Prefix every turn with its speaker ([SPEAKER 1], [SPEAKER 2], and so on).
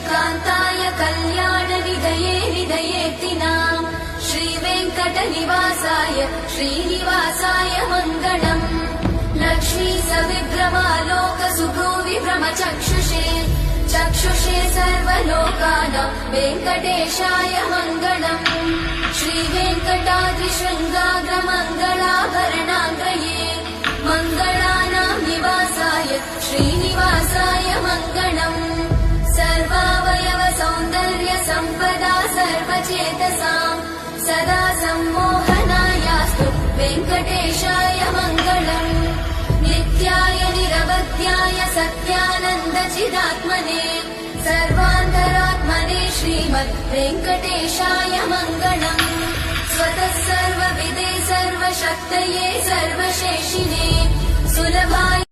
[SPEAKER 1] कान्ताय कल्याण निधये निधयेत्तिनाम् श्रीवेङ्कटनिवासाय श्रीनिवासाय मङ्गलम् लक्ष्मी सविभ्रमालोक सुभ्रूविभ्रमचक्षुषे चक्षुषे सर्वलोकानां वेङ्कटेशाय मङ्गलम् श्रीवेङ्कटाद्रिशृङ्गाग्रमङ्गलाभरणाङ्गये मङ्गलानां निवासाय श्रीनिवासाय मङ्गलम् सर्वावयव सौन्दर्य सम्पदा सर्वचेतसाम् सदा सम्मोहनायास्तु वेङ्कटेशाय मङ्गलम् नित्याय निरवध्याय सत्यानन्द चिदात्मने सर्वान्तरात्मने श्रीमद् वेङ्कटेशाय मङ्गलम् स्वतः सर्वविदे सर्वशक्तये सर्वशेषिने सुलभाय